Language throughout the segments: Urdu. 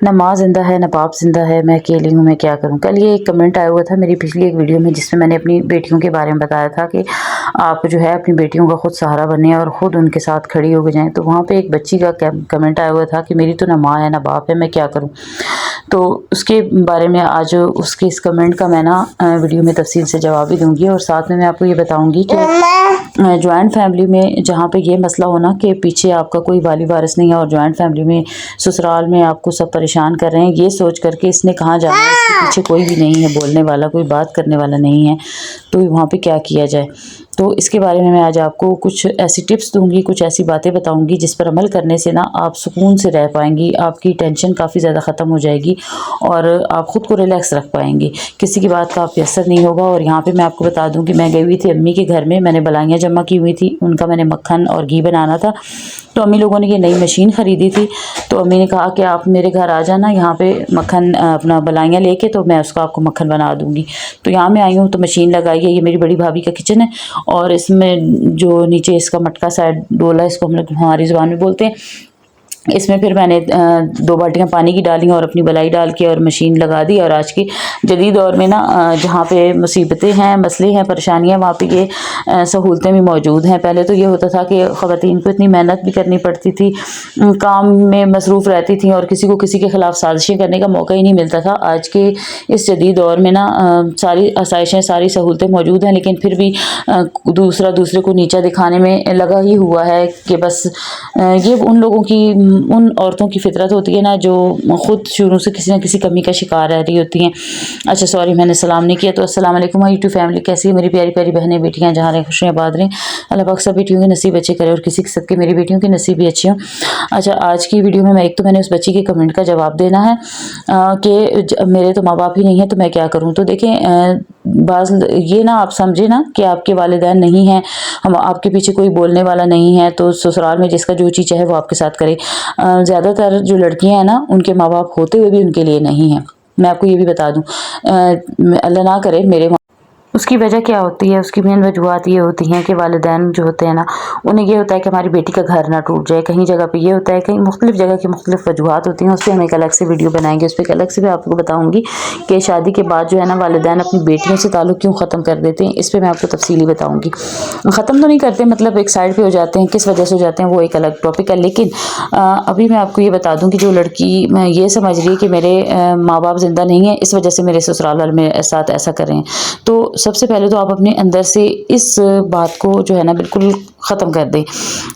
نہ ماں زندہ ہے نہ باپ زندہ ہے، میں اکیلی ہوں، میں کیا کروں۔ کل یہ ایک کمنٹ آیا ہوا تھا میری پچھلی ایک ویڈیو میں، جس میں نے اپنی بیٹیوں کے بارے میں بتایا تھا کہ آپ جو ہے اپنی بیٹیوں کا خود سہارا بنیں اور خود ان کے ساتھ کھڑی ہو کے جائیں۔ تو وہاں پہ ایک بچی کا کمنٹ آیا ہوا تھا کہ میری تو نہ ماں ہے نہ باپ ہے، میں کیا کروں۔ تو اس کے بارے میں آج اس کے اس کمنٹ کا میں نا ویڈیو میں تفصیل سے جواب بھی دوں گی، اور ساتھ میں آپ کو یہ بتاؤں گی کہ جوائنٹ فیملی میں جہاں پہ یہ مسئلہ ہونا کہ پیچھے آپ کا کوئی والی وارث نہیں ہے، اور جوائنٹ فیملی میں سسرال میں آپ کو سب پریشان کر رہے ہیں، یہ سوچ کر کہ اس نے کہاں جانا ہے، اس کے پیچھے کوئی بھی نہیں ہے بولنے والا، کوئی بات کرنے والا نہیں ہے، تو وہاں پہ کیا کیا جائے۔ تو اس کے بارے میں آج آپ کو کچھ ایسی ٹپس دوں گی، کچھ ایسی باتیں بتاؤں گی جس پر عمل کرنے سے نا آپ سکون سے رہ پائیں گی، آپ کی ٹینشن کافی زیادہ ختم ہو جائے گی، اور آپ خود کو ریلیکس رکھ پائیں گی، کسی کی بات کا آپ پہ اثر نہیں ہوگا۔ اور یہاں پہ میں آپ کو بتا دوں کہ میں گئی ہوئی تھی امی کے گھر میں نے بلائیاں جمع کی ہوئی تھی، ان کا میں نے مکھن اور گھی بنانا تھا۔ تو امی لوگوں نے یہ نئی مشین خریدی تھی، تو امی نے کہا کہ آپ میرے گھر آ جانا یہاں پہ مکھن اپنا بلائیاں لے کے، تو میں اس کو آپ کو مکھن بنا دوں گی۔ تو یہاں میں آئی ہوں تو مشین لگائی ہے، یہ میری بڑی بھابھی کا کچن ہے، اور اس میں جو نیچے اس کا مٹکا سائڈ ڈولا، اس کو ہم لوگ ہماری زبان میں بولتے ہیں، اس میں پھر میں نے 2 بالٹیاں پانی کی ڈالی اور اپنی بلائی ڈال کے اور مشین لگا دی۔ اور آج کی جدید دور میں نا جہاں پہ مصیبتیں ہیں، مسئلے ہیں، پریشانیاں، وہاں پہ یہ سہولتیں بھی موجود ہیں۔ پہلے تو یہ ہوتا تھا کہ خواتین کو اتنی محنت بھی کرنی پڑتی تھی، کام میں مصروف رہتی تھیں، اور کسی کو کسی کے خلاف سازشیں کرنے کا موقع ہی نہیں ملتا تھا۔ آج کے اس جدید دور میں نا ساری آسائشیں، ساری سہولتیں موجود ہیں، لیکن پھر بھی دوسرے کو نیچا دکھانے میں لگا ہی ہوا ہے کہ بس یہ ان لوگوں کی، ان عورتوں کی فطرت ہوتی ہے نا جو خود شروع سے کسی نہ کسی کمی کا شکار رہ رہی ہوتی ہیں۔ اچھا سوری میں نے سلام نہیں کیا، تو السلام علیکم یوٹیوب فیملی، کیسی ہے میری پیاری پیاری بہنیں بیٹیاں، جہاں رہیں خوشیاں آباد رہیں، اللہ پاک سب بیٹیوں کے نصیب اچھے کرے، اور کسی کے صدقے میری بیٹیوں کے نصیب بھی اچھے ہوں۔ اچھا آج کی ویڈیو میں ایک تو میں نے اس بچی کے کمنٹ کا جواب دینا ہے کہ میرے تو ماں باپ ہی نہیں ہیں تو میں کیا کروں۔ تو دیکھیں بعض یہ نا آپ سمجھے نا کہ آپ کے والدین نہیں ہیں، آپ کے پیچھے کوئی بولنے والا نہیں ہے، تو سسرال میں جس کا جو چیز چاہے وہ آپ کے ساتھ کرے۔ زیادہ تر جو لڑکیاں ہیں نا ان کے ماں باپ ہوتے ہوئے بھی ان کے لیے نہیں ہیں، میں آپ کو یہ بھی بتا دوں۔ اللہ نہ کرے میرے اس کی وجہ کیا ہوتی ہے، اس کی مین وجوہات یہ ہوتی ہیں کہ والدین جو ہوتے ہیں نا انہیں یہ ہوتا ہے کہ ہماری بیٹی کا گھر نہ ٹوٹ جائے، کہیں جگہ پہ یہ ہوتا ہے، کہیں مختلف جگہ کی مختلف وجوہات ہوتی ہیں، اس پہ ہم ایک الگ سے ویڈیو بنائیں گے، اس پہ ایک الگ سے بھی آپ کو بتاؤں گی کہ شادی کے بعد جو ہے نا والدین اپنی بیٹیوں سے تعلق کیوں ختم کر دیتے ہیں، اس پہ میں آپ کو تفصیلی بتاؤں گی۔ ختم تو نہیں کرتے، مطلب ایک سائڈ پہ ہو جاتے ہیں، کس وجہ سے ہو جاتے ہیں وہ ایک الگ ٹاپک ہے، لیکن ابھی میں آپ کو یہ بتا دوں کہ جو لڑکی یہ سمجھ رہی ہے کہ میرے ماں باپ زندہ نہیں ہیں اس وجہ سے میرے سسرال والے میرے ساتھ ایسا کر رہے ہیں، تو سب سے پہلے تو آپ اپنے اندر سے اس بات کو جو ہے نا بالکل ختم کر دیں،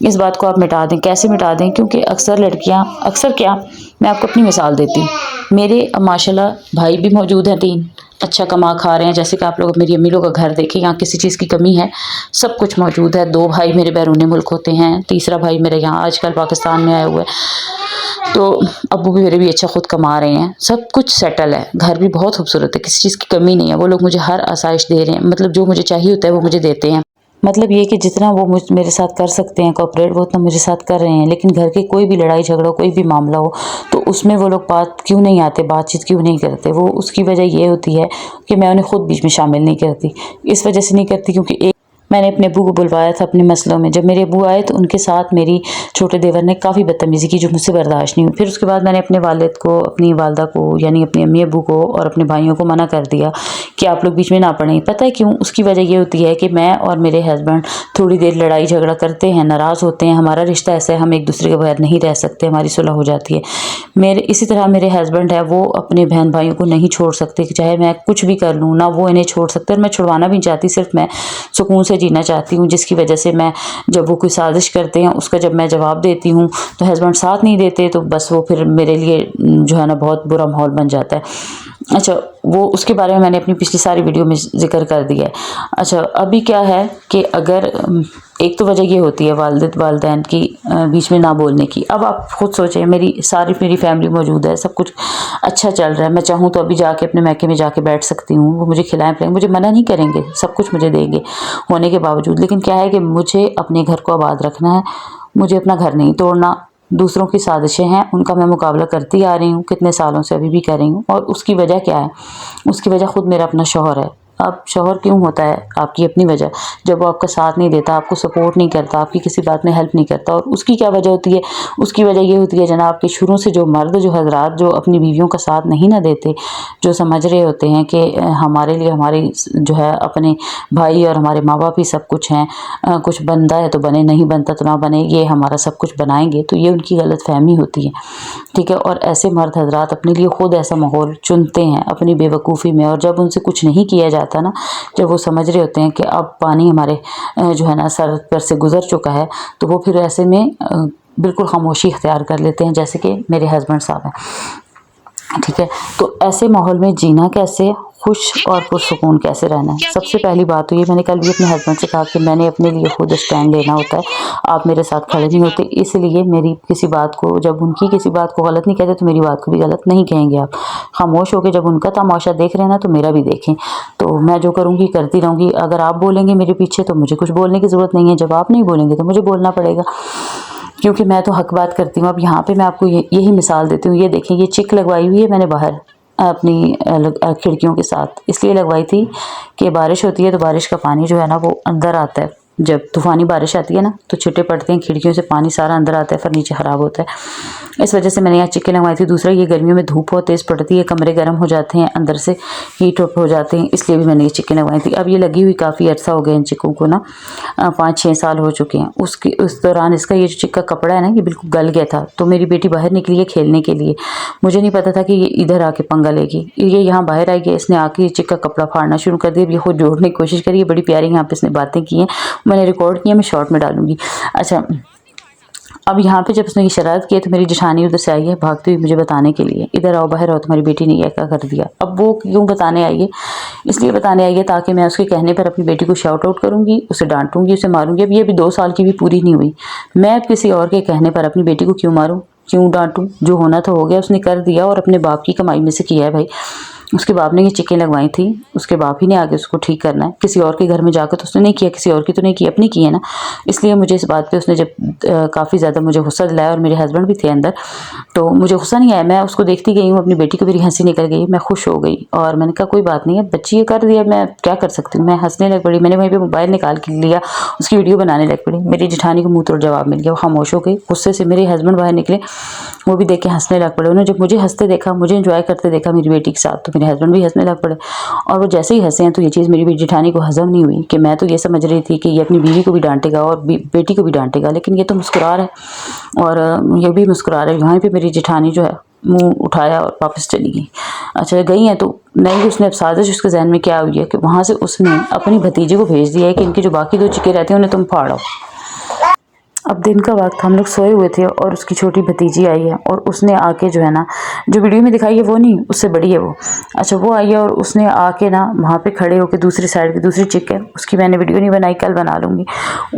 اس بات کو آپ مٹا دیں۔ کیسے مٹا دیں؟ کیونکہ اکثر لڑکیاں، اکثر کیا، میں آپ کو اپنی مثال دیتی ہوں، میرے ماشاءاللہ بھائی بھی موجود ہیں 3، اچھا کما کھا رہے ہیں، جیسے کہ آپ لوگ میری امی لوگ کا گھر دیکھیں، یہاں کسی چیز کی کمی ہے، سب کچھ موجود ہے۔ 2 بھائی میرے بیرون ملک ہوتے ہیں، تیسرا بھائی میرے یہاں آج کل پاکستان میں آیا ہوا ہے، تو ابو بھی میرے بھی اچھا خود کما رہے ہیں، سب کچھ سیٹل ہے، گھر بھی بہت خوبصورت ہے، کسی چیز کی کمی نہیں ہے، وہ لوگ مجھے ہر آسائش دے رہے ہیں، مطلب جو مجھے چاہیے ہوتا ہے وہ مجھے دیتے ہیں، مطلب یہ کہ جتنا وہ میرے ساتھ کر سکتے ہیں کوآپریٹ، وہ اتنا مجھے ساتھ کر رہے ہیں۔ لیکن گھر کے کوئی بھی لڑائی جھگڑا، کوئی بھی معاملہ ہو تو اس میں وہ لوگ بات کیوں نہیں آتے، بات چیت کیوں نہیں کرتے، وہ اس کی وجہ یہ ہوتی ہے کہ میں انہیں خود بیچ میں شامل نہیں کرتی۔ اس وجہ سے نہیں کرتی کیونکہ میں نے اپنے ابو کو بلوایا تھا اپنے مسئلوں میں، جب میرے ابو آئے تو ان کے ساتھ میری چھوٹے دیور نے کافی بدتمیزی کی جو مجھ سے برداشت نہیں ہوئی۔ پھر اس کے بعد میں نے اپنے والد کو، اپنی والدہ کو، یعنی اپنے امی ابو کو اور اپنے بھائیوں کو منع کر دیا کہ آپ لوگ بیچ میں نہ پڑیں۔ پتہ ہے کیوں؟ اس کی وجہ یہ ہوتی ہے کہ میں اور میرے ہسبینڈ تھوڑی دیر لڑائی جھگڑا کرتے ہیں، ناراض ہوتے ہیں، ہمارا رشتہ ایسا ہے، ہم ایک دوسرے کے بغیر نہیں رہ سکتے، ہماری صلح ہو جاتی ہے۔ اسی طرح میرے ہسبینڈ ہے، وہ اپنے بہن بھائیوں کو نہیں چھوڑ سکتے، کہ چاہے میں کچھ بھی کر لوں نہ وہ انہیں چھوڑ سکتے، اور میں چھڑوانا بھی نہیں چاہتی، صرف میں سکون سے جینا چاہتی ہوں، جس کی وجہ سے میں جب وہ کوئی سازش کرتے ہیں اس کا جب میں جواب دیتی ہوں تو ہسبینڈ ساتھ نہیں دیتے، تو بس وہ پھر میرے لیے جو ہے نا بہت برا ماحول بن جاتا ہے۔ اچھا وہ اس کے بارے میں نے اپنی پچھلی ساری ویڈیو میں ذکر کر دیا ہے۔ اچھا ابھی کیا ہے کہ اگر ایک تو وجہ یہ ہوتی ہے والدین کی بیچ میں نہ بولنے کی۔ اب آپ خود سوچیں، میری فیملی موجود ہے، سب کچھ اچھا چل رہا ہے، میں چاہوں تو ابھی جا کے اپنے میکے میں جا کے بیٹھ سکتی ہوں، وہ مجھے کھلائیں پلائیں، مجھے منع نہیں کریں گے، سب کچھ مجھے دیں گے ہونے کے باوجود، لیکن کیا ہے کہ مجھے اپنے گھر کو آباد رکھنا ہے، مجھے اپنا گھر نہیں توڑنا۔ دوسروں کی سازشیں ہیں، ان کا میں مقابلہ کرتی آ رہی ہوں کتنے سالوں سے، ابھی بھی کر رہی ہوں، اور اس کی وجہ کیا ہے؟ اس کی وجہ خود میرا اپنا شوہر ہے، اب شوہر کیوں ہوتا ہے آپ کی اپنی وجہ، جب وہ آپ کا ساتھ نہیں دیتا، آپ کو سپورٹ نہیں کرتا، آپ کی کسی بات میں ہیلپ نہیں کرتا، اور اس کی کیا وجہ ہوتی ہے؟ اس کی وجہ یہ ہوتی ہے جناب کہ شروع سے جو مرد، جو حضرات جو اپنی بیویوں کا ساتھ نہیں نہ دیتے، جو سمجھ رہے ہوتے ہیں کہ ہمارے لیے ہماری جو ہے اپنے بھائی اور ہمارے ماں باپ ہی سب کچھ ہیں، کچھ بنتا ہے تو بنے، نہیں بنتا تو نہ بنے، یہ ہمارا سب کچھ بنائیں گے، تو یہ ان کی غلط فہمی ہوتی ہے، ٹھیک ہے۔ اور ایسے مرد حضرات اپنے لیے خود ایسا ماحول چنتے ہیں اپنی بے وقوفی میں، اور جب ان سے کچھ نہیں کیا جاتا نا، جب وہ سمجھ رہے ہوتے ہیں کہ اب پانی ہمارے جو ہے نا سر پر سے گزر چکا ہے، تو وہ پھر ایسے میں بالکل خاموشی اختیار کر لیتے ہیں، جیسے کہ میرے ہسبینڈ صاحب ہیں، ٹھیک ہے۔ تو ایسے ماحول میں جینا کیسے، خوش اور پرسکون کیسے رہنا ہے؟ سب سے پہلی بات تو یہ، میں نے کل بھی اپنے ہسبینڈ سے کہا کہ میں نے اپنے لیے خود اسٹینڈ لینا ہوتا ہے، آپ میرے ساتھ کھڑے نہیں ہوتے، اس لیے میری کسی بات کو، جب ان کی کسی بات کو غلط نہیں کہتے تو میری بات کو بھی غلط نہیں کہیں گے آپ، خاموش ہو کے جب ان کا تماشا دیکھ رہے ہیں نا تو میرا بھی دیکھیں، تو میں جو کروں گی کرتی رہوں گی، اگر آپ بولیں گے میرے پیچھے تو مجھے کچھ بولنے کی ضرورت نہیں ہے، جب آپ نہیں بولیں گے تو مجھے بولنا پڑے گا، کیونکہ میں تو حق بات کرتی ہوں۔ اب یہاں پہ میں آپ کو یہی مثال دیتی ہوں، یہ دیکھیں، یہ چک لگوائی ہوئی ہے میں نے باہر اپنی کھڑکیوں کے ساتھ، اس لیے لگوائی تھی کہ بارش ہوتی ہے تو بارش کا پانی جو ہے نا وہ اندر آتا ہے، جب طوفانی بارش آتی ہے نا تو چھٹے پڑتے ہیں کھڑکیوں سے، پانی سارا اندر آتا ہے، فرنیچر خراب ہوتا ہے، اس وجہ سے میں نے یہاں چکیں لگوائی تھی۔ دوسرا یہ گرمیوں میں دھوپ بہت تیز پڑتی ہے، کمرے گرم ہو جاتے ہیں، اندر سے ہیٹ اپ ہو جاتے ہیں، اس لیے بھی میں نے یہ چکیں لگوائی تھی۔ اب یہ لگی ہوئی کافی عرصہ ہو گیا ان چکوں کو نا، 5-6 سال ہو چکے ہیں۔ اس دوران اس کا یہ جو چک کا کپڑا ہے نا یہ بالکل گل گیا تھا، تو میری بیٹی باہر نکلی ہے کھیلنے کے لیے، مجھے نہیں پتا تھا کہ یہ ادھر آ کے پنگا لے گی، یہ یہاں باہر آئی گئی، اس نے آ کے چک کا کپڑا پھاڑنا شروع کر دیا، یہ خود جوڑنے کی کوشش کری، بڑی پیاری یہاں پہ اس نے باتیں کی ہیں، میں نے ریکارڈ کیا، میں شارٹ میں ڈالوں گی۔ اچھا، اب یہاں پہ جب اس نے یہ شرارت کی ہے تو میری جٹھانی ادھر سے آئی ہے بھاگتی ہوئی مجھے بتانے کے لیے، ادھر آؤ، باہر آؤ، تمہاری بیٹی نے یہ کیا کر دیا۔ اب وہ کیوں بتانے آئی ہے؟ اس لیے بتانے آئی ہے تاکہ میں اس کے کہنے پر اپنی بیٹی کو شاؤٹ آؤٹ کروں گی، اسے ڈانٹوں گی، اسے ماروں گی۔ اب یہ بھی 2 سال کی بھی پوری نہیں ہوئی، میں اب کسی اور کے کہنے پر اپنی بیٹی کو کیوں ماروں، کیوں ڈانٹوں؟ جو ہونا تھا ہو گیا، اس نے کر دیا، اور اپنے باپ کی کمائی میں سے کیا ہے بھائی، اس کے باپ نے یہ چکیں لگوائی تھی، اس کے باپ ہی نے آگے اس کو ٹھیک کرنا ہے، کسی اور کے گھر میں جا کے تو اس نے نہیں کیا، کسی اور کی تو نہیں کی، اپنی کی ہے نا۔ اس لیے مجھے اس بات پہ اس نے جب کافی زیادہ مجھے غصہ دلایا، اور میرے ہسبینڈ بھی تھے اندر، تو مجھے غصہ نہیں آیا، میں اس کو دیکھتی گئی ہوں، اپنی بیٹی کو میری ہنسی نکل گئی، میں خوش ہو گئی، اور میں نے کہا کوئی بات نہیں ہے، بچی یہ کر دیا، میں کیا کر سکتی ہوں، میں ہنسنے لگ پڑی، میں نے وہیں پہ موبائل نکال کے لیا، اس کی ویڈیو بنانے لگ پڑی، میری جٹھانی کو منہ توڑ جواب مل گیا، وہ خاموش ہو گئی غصے سے۔ میرے ہسبینڈ باہر نکلے، وہ بھی دیکھ کے ہنسنے لگ پڑے، انہوں نے جب مجھے ہنستے دیکھا، مجھے انجوائے کرتے دیکھا میری بیٹی کے ساتھ، تو میرے ہسبینڈ بھی ہنسنے لگ پڑے، اور وہ جیسے ہی ہنسے ہیں تو یہ چیز میری جٹھانی کو ہضم نہیں ہوئی، کہ میں تو یہ سمجھ رہی تھی کہ یہ اپنی بیوی کو بھی ڈانٹے گا اور بیٹی کو بھی ڈانٹے گا، لیکن یہ تو مسکرا رہا ہے، اور یہ بھی مسکرا رہا ہے۔ یہاں پہ میری جٹھانی جو ہے منہ اٹھایا اور واپس چلی گئی۔ اچھا گئی ہیں تو نہیں، اس نے اب سازش اس کے ذہن میں کیا ہوئی ہے کہ وہاں سے اس نے اپنی بھتیجے کو بھیج دیا ہے کہ ان کی جو باقی 2 چکے رہتے ہیں انہیں تم پھاڑو۔ اب دن کا وقت، ہم لوگ سوئے ہوئے تھے، اور اس کی چھوٹی بھتیجی آئی ہے، اور اس نے آ کے جو ہے نا، جو ویڈیو میں دکھائی ہے وہ نہیں، اس سے بڑی ہے وہ، اچھا وہ آئی ہے، اور اس نے آ کے نا وہاں پہ کھڑے ہو کے دوسری سائڈ کی دوسری چک ہے، اس کی میں نے ویڈیو نہیں بنائی، کل بنا لوں گی،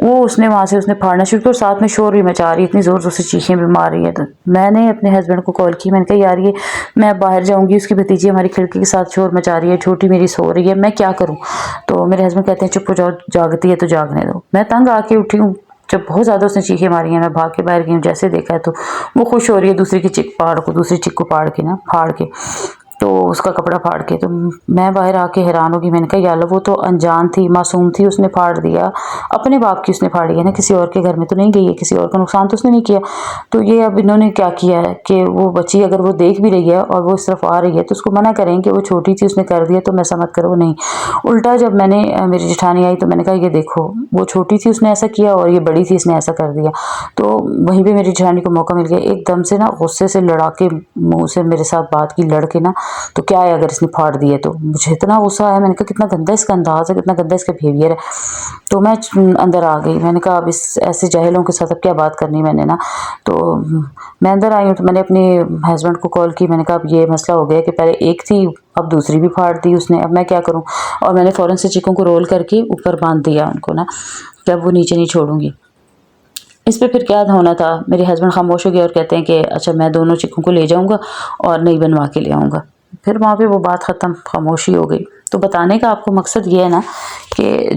وہ اس نے وہاں سے اس نے پھاڑنا شروع کیا، اور ساتھ میں شور بھی مچا رہی ہے، اتنی زور سے چیخیں بھی مار رہی ہے۔ تو میں نے اپنے ہسبینڈ کو کال کی، میں نے کہا یار یہ میں باہر جاؤں گی، اس کی بھتیجی ہماری کھڑکی کے ساتھ شور مچا رہی ہے، چھوٹی میری سو رہی ہے، میں کیا کروں؟ تو میرے ہسبینڈ کہتے ہیں چپ ہو جاؤ، جاگتی ہے تو جاگنے دو۔ میں تنگ آ کے اٹھی ہوں، جب بہت زیادہ اس نے چیخیں ماری ہیں، میں بھاگ کے باہر گئی ہوں، جیسے دیکھا ہے تو وہ خوش ہو رہی ہے دوسری کی چک پھاڑ کو، دوسری چک کو پھاڑ کے تو اس کا کپڑا پھاڑ کے، تو میں باہر آ کے حیران ہوگی، میں نے کہا یا اللہ وہ تو انجان تھی، معصوم تھی، اس نے پھاڑ دیا، اپنے باپ کی اس نے پھاڑی ہے نا، کسی اور کے گھر میں تو نہیں گئی ہے، کسی اور کا نقصان تو اس نے نہیں کیا۔ تو یہ اب انہوں نے کیا کیا ہے کہ وہ بچی اگر وہ دیکھ بھی رہی ہے اور وہ اس طرف آ رہی ہے تو اس کو منع کریں کہ وہ چھوٹی تھی، اس نے کر دیا تو میں سمجھ کرو نہیں، الٹا جب میں نے میری جٹھانی آئی تو میں نے کہا یہ دیکھو وہ چھوٹی تھی اس نے ایسا کیا، اور یہ بڑی تھی اس نے ایسا کر دیا۔ تو وہیں پہ میری جٹھانی کو موقع مل گیا، ایک دم سے نا غصے سے لڑا کے منہ سے میرے ساتھ بات کی، لڑ کے نا، تو کیا ہے اگر اس نے پھاڑ دیے تو، مجھے اتنا غصہ آیا، میں نے کہا کتنا گندا اس کا انداز ہے، کتنا گندا اس کا بیہیویئر ہے۔ تو میں اندر آ گئی، میں نے کہا اب اس ایسے جاہلوں کے ساتھ اب کیا بات کرنی میں نے نا، تو میں اندر آئی ہوں تو میں نے اپنے ہسبینڈ کو کال کی، میں نے کہا اب یہ مسئلہ ہو گیا کہ پہلے ایک تھی اب دوسری بھی پھاڑ دی اس نے، اب میں کیا کروں؟ اور میں نے فوراً سے چکوں کو رول کر کے اوپر باندھ دیا ان کو نا، کہ اب وہ نیچے نہیں چھوڑوں گی۔ اس پہ پھر کیا ہونا تھا، میرے ہسبینڈ خاموش ہو گئے اور کہتے ہیں کہ اچھا میں دونوں چکوں کو لے جاؤں گا اور نئی بنوا کے لے آؤں گا۔ پھر وہاں پہ وہ بات ختم، خاموشی ہو گئی۔ تو بتانے کا آپ کو مقصد یہ ہے نا کہ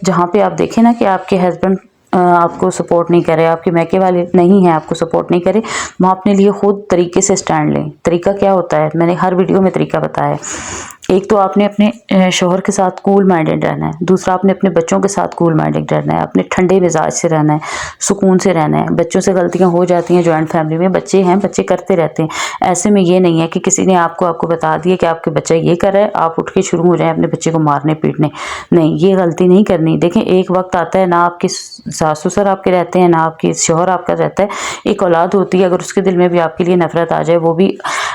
جہاں پہ آپ دیکھیں نا کہ آپ کے ہسبینڈ آپ کو سپورٹ نہیں کرے، آپ کے میکے والے نہیں ہیں آپ کو سپورٹ نہیں کرے، وہاں اپنے لیے خود طریقے سے سٹینڈ لیں۔ طریقہ کیا ہوتا ہے، میں نے ہر ویڈیو میں طریقہ بتایا ہے ایک تو آپ نے اپنے شوہر کے ساتھ کول مائنڈڈ رہنا ہے، دوسرا آپ نے اپنے بچوں کے ساتھ کول مائنڈڈ رہنا ہے، اپنے ٹھنڈے مزاج سے رہنا ہے، سکون سے رہنا ہے۔ بچوں سے غلطیاں ہو جاتی ہیں، جوائنٹ فیملی میں بچے ہیں، بچے کرتے رہتے ہیں، ایسے میں یہ نہیں ہے کہ کسی نے آپ کو بتا دیا کہ آپ کے بچہ یہ کر رہا ہے، آپ اٹھ کے شروع ہو جائیں اپنے بچے کو مارنے پیٹنے، نہیں، یہ غلطی نہیں کرنی۔ دیکھیں ایک وقت آتا ہے، نہ آپ کے ساس سسر آپ کے رہتے ہیں، نہ آپ کے شوہر آپ کا رہتا ہے، ایک اولاد ہوتی ہے، اگر اس کے دل میں بھی آپ کے لیے نفرت آ جائے، وہ بھی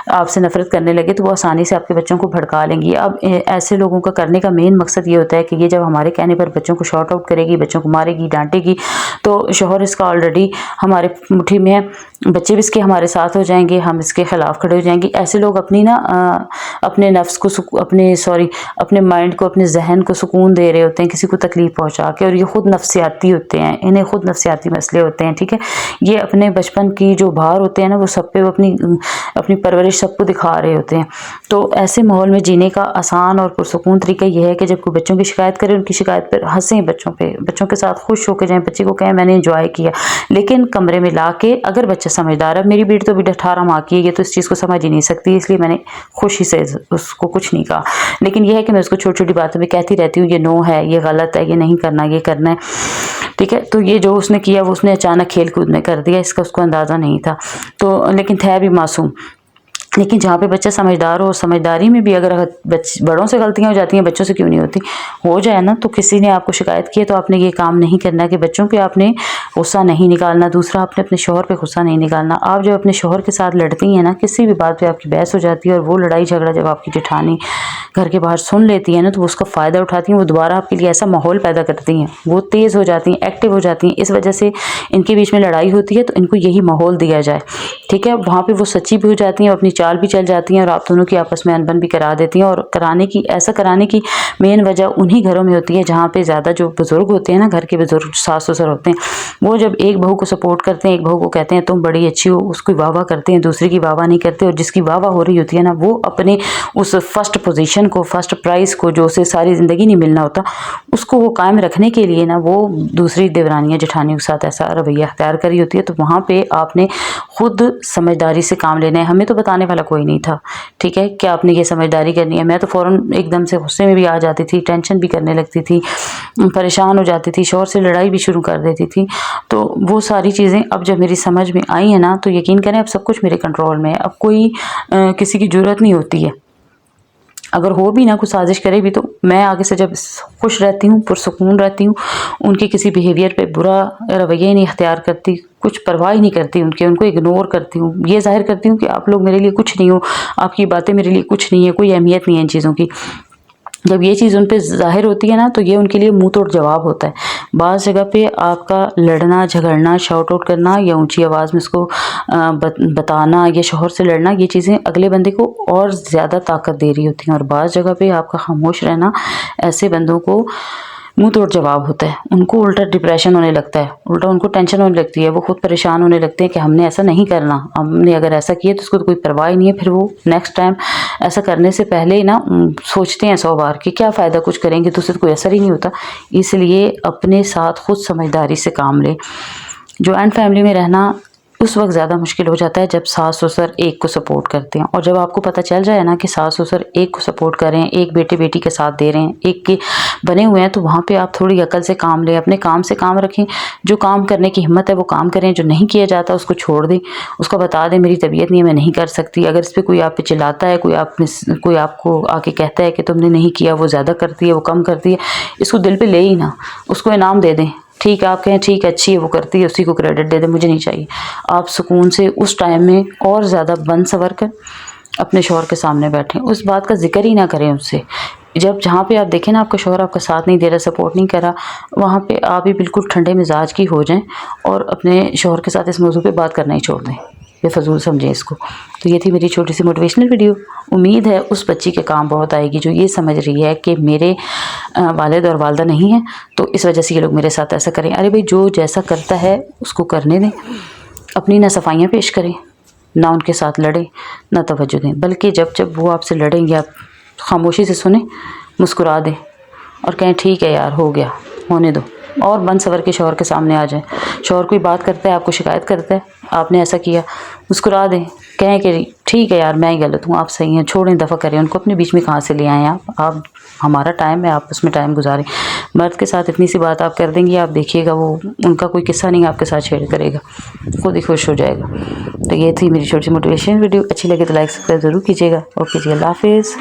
آپ سے نفرت کرنے لگے، تو وہ آسانی سے آپ کے بچوں کو بھڑکا لیں گی۔ اب ایسے لوگوں کا کرنے کا مین مقصد یہ ہوتا ہے کہ یہ جب ہمارے کہنے پر بچوں کو شارٹ آؤٹ کرے گی، بچوں کو مارے گی، ڈانٹے گی، تو شوہر اس کا آلریڈی ہمارے مٹھی میں ہے، بچے بھی اس کے ہمارے ساتھ ہو جائیں گے، ہم اس کے خلاف کھڑے ہو جائیں گے۔ ایسے لوگ اپنے نفس کو اپنے مائنڈ کو، اپنے ذہن کو سکون دے رہے ہوتے ہیں کسی کو تکلیف پہنچا کے، اور یہ خود نفسیاتی ہوتے ہیں، انہیں خود نفسیاتی مسئلے ہوتے ہیں، ٹھیک ہے۔ یہ اپنے بچپن کی جو بھار ہوتے ہیں نا، وہ سب پہ اپنی پرورش سب کو دکھا رہے ہوتے ہیں۔ تو ایسے ماحول میں جینے کا آسان اور پرسکون طریقہ یہ ہے کہ جب کوئی بچوں کی شکایت کرے، ان کی شکایت پر ہنسیں، بچوں کے ساتھ خوش ہو کے جائیں، بچے کو کہیں میں نے انجوائے کیا، لیکن کمرے میں لا کے، اگر بچہ سمجھدار ہے، میری بیٹی تو ابھی 18 ماہ کی ہے، یہ تو اس چیز کو سمجھ ہی نہیں سکتی، اس لیے میں نے خوشی سے اس کو کچھ نہیں کہا، لیکن یہ ہے کہ میں اس کو چھوٹی چھوٹی باتوں میں کہتی رہتی ہوں، یہ نو ہے، یہ غلط ہے، یہ نہیں کرنا، یہ کرنا ہے، ٹھیک ہے۔ تو یہ جو اس نے کیا، وہ اس نے اچانک کھیل کود میں کر دیا، اس کا اس کو اندازہ نہیں تھا، تو لیکن تھا بھی معصوم۔ لیکن جہاں پہ بچہ سمجھدار ہو، سمجھداری میں بھی اگر بڑوں سے غلطیاں ہو جاتی ہیں، بچوں سے کیوں نہیں ہوتی، ہو جائے نا، تو کسی نے آپ کو شکایت کی ہے تو آپ نے یہ کام نہیں کرنا کہ بچوں پہ آپ نے غصہ نہیں نکالنا، دوسرا آپ نے اپنے شوہر پہ غصہ نہیں نکالنا۔ آپ جب اپنے شوہر کے ساتھ لڑتی ہیں نا، کسی بھی بات پہ آپ کی بحث ہو جاتی ہے، اور وہ لڑائی جھگڑا جب آپ کی جٹھانی گھر کے باہر سن لیتی ہے نا، تو وہ اس کا فائدہ اٹھاتی ہیں، وہ دوبارہ آپ کے لیے ایسا ماحول پیدا کرتی ہیں، وہ تیز ہو جاتی ہیں، ایکٹیو ہو جاتی ہیں، اس وجہ سے ان کے بیچ میں لڑائی ہوتی ہے تو ان کو یہی ماحول دیا جائے، ٹھیک ہے۔ وہاں پہ وہ سچی بھی ہو جاتی ہیں، اپنی چال بھی چل جاتی ہیں، اور آپ دونوں کی آپس میں انبن بھی کرا دیتی ہیں، اور ایسا کرانے کی مین وجہ انہی گھروں میں ہوتی ہے جہاں پہ زیادہ جو بزرگ ہوتے ہیں نا، گھر کے بزرگ ساس سسر ہوتے ہیں، وہ جب ایک بہو کو سپورٹ کرتے ہیں، ایک بہو کو کہتے ہیں تم بڑی اچھی ہو، اس کی واہ واہ کرتے ہیں، دوسری کی واہ واہ نہیں کرتے، اور جس کی واہ واہ ہو رہی ہوتی ہے نا، وہ اپنے اس فرسٹ پوزیشن کو، فرسٹ پرائز کو، جو اسے ساری زندگی نہیں ملنا ہوتا، اس کو وہ قائم رکھنے کے لیے نا، وہ دوسری دیورانیاں جٹھانیوں کے ساتھ ایسا رویہ اختیار کری ہوتی ہے۔ تو وہاں پہ آپ نے خود سمجھداری سے کام لینا ہے، ہمیں تو بتانے والا کوئی نہیں تھا، ٹھیک ہے، کہ آپ نے یہ سمجھداری کرنی ہے۔ میں تو فوراً ایک دم سے غصے میں بھی آ جاتی تھی، ٹینشن بھی کرنے لگتی تھی، پریشان ہو جاتی تھی، شوہر سے لڑائی بھی شروع کر دیتی تھی۔ تو وہ ساری چیزیں اب جب میری سمجھ میں آئی ہیں نا، تو یقین کریں اب سب کچھ میرے کنٹرول میں ہے، اب کوئی کسی کی جرات نہیں ہوتی ہے، اگر ہو بھی نہ کوئی سازش کرے بھی، تو میں آگے سے جب خوش رہتی ہوں، پرسکون رہتی ہوں، ان کے کسی بیہیویئر پہ برا رویہ نہیں اختیار کرتی، کچھ پرواہ ہی نہیں کرتی ان کو اگنور کرتی ہوں، یہ ظاہر کرتی ہوں کہ آپ لوگ میرے لیے کچھ نہیں ہو، آپ کی باتیں میرے لیے کچھ نہیں ہے، کوئی اہمیت نہیں ہے ان چیزوں کی۔ جب یہ چیز ان پہ ظاہر ہوتی ہے نا، تو یہ ان کے لیے منہ توڑ جواب ہوتا ہے۔ بعض جگہ پہ آپ کا لڑنا جھگڑنا، شاؤٹ آؤٹ کرنا، یا اونچی آواز میں اس کو بتانا، یا شوہر سے لڑنا، یہ چیزیں اگلے بندے کو اور زیادہ طاقت دے رہی ہوتی ہیں، اور بعض جگہ پہ آپ کا خاموش رہنا ایسے بندوں کو منہ توڑ جواب ہوتا ہے، ان کو الٹا ڈپریشن ہونے لگتا ہے، الٹا ان کو ٹینشن ہونے لگتی ہے، وہ خود پریشان ہونے لگتے ہیں کہ ہم نے ایسا نہیں کرنا، ہم نے اگر ایسا کیا تو اس کو کوئی پرواہ نہیں ہے، پھر وہ نیکسٹ ٹائم ایسا کرنے سے پہلے ہی نا سوچتے ہیں 100 بار کہ کیا فائدہ، کچھ کریں گے تو اس سے کوئی اثر ہی نہیں ہوتا۔ اس لیے اپنے ساتھ خود سمجھداری سے کام لیں۔ جوائنٹ فیملی میں رہنا اس وقت زیادہ مشکل ہو جاتا ہے جب ساس سسر ایک کو سپورٹ کرتے ہیں، اور جب آپ کو پتہ چل جائے نا کہ ساس سسر ایک کو سپورٹ کر رہے ہیں، ایک بیٹے بیٹی کے ساتھ دے رہے ہیں، ایک کے بنے ہوئے ہیں، تو وہاں پہ آپ تھوڑی عقل سے کام لیں، اپنے کام سے کام رکھیں، جو کام کرنے کی ہمت ہے وہ کام کریں، جو نہیں کیا جاتا اس کو چھوڑ دیں، اس کو بتا دیں میری طبیعت نہیں ہے، میں نہیں کر سکتی۔ اگر اس پہ کوئی آپ پہ چلاتا ہے، کوئی آپ کو آ کے کہتا ہے کہ تم نے نہیں کیا، وہ زیادہ کرتی ہے، وہ کم کرتی ہے، اس کو دل پہ لے ہی نہ، اس کو انعام دے دیں، ٹھیک ہے، آپ کہیں ٹھیک ہے اچھی ہے وہ کرتی ہے، اسی کو کریڈٹ دے دیں، مجھے نہیں چاہیے۔ آپ سکون سے اس ٹائم میں اور زیادہ بن سور کر اپنے شوہر کے سامنے بیٹھیں، اس بات کا ذکر ہی نہ کریں اس سے۔ جہاں پہ آپ دیکھیں نا آپ کا شوہر آپ کا ساتھ نہیں دے رہا، سپورٹ نہیں کر رہا، وہاں پہ آپ بھی بالکل ٹھنڈے مزاج کی ہو جائیں، اور اپنے شوہر کے ساتھ اس موضوع پہ بات کرنا ہی چھوڑ دیں، بے فضول سمجھیں اس کو۔ تو یہ تھی میری چھوٹی سی موٹیویشنل ویڈیو، امید ہے اس بچی کے کام بہت آئے گی جو یہ سمجھ رہی ہے کہ میرے والد اور والدہ نہیں ہیں تو اس وجہ سے یہ لوگ میرے ساتھ ایسا کریں۔ ارے بھائی، جو جیسا کرتا ہے اس کو کرنے دیں، اپنی نہ صفائیاں پیش کریں، نہ ان کے ساتھ لڑیں، نہ توجہ دیں، بلکہ جب وہ آپ سے لڑیں گے آپ خاموشی سے سنیں، مسکرا دیں اور کہیں ٹھیک ہے یار، ہو گیا، ہونے دو۔ اور بن سور کے شوہر کے سامنے آ جائیں. شوہر کوئی بات کرتا ہے، آپ کو شکایت کرتا ہے آپ نے ایسا کیا، مسکرا دیں، کہیں کہ ٹھیک ہے یار میں ہی غلط ہوں، آپ صحیح ہیں، چھوڑیں، دفع کریں. ان کو اپنے بیچ میں کہاں سے لے آئیں آپ ہمارا ٹائم ہے، آپ اس میں ٹائم گزاریں. مرد کے ساتھ اتنی سی بات آپ کر دیں گی، آپ دیکھیے گا وہ ان کا کوئی قصہ نہیں آپ کے ساتھ شیئر کرے گا، خود ہی خوش ہو جائے گا. تو یہ تھی میری چھوٹی سی موٹیویشن ویڈیو. اچھی لگے تو لائک سبسکرائب ضرور کیجیے گا. اوکے جی، اللہ حافظ.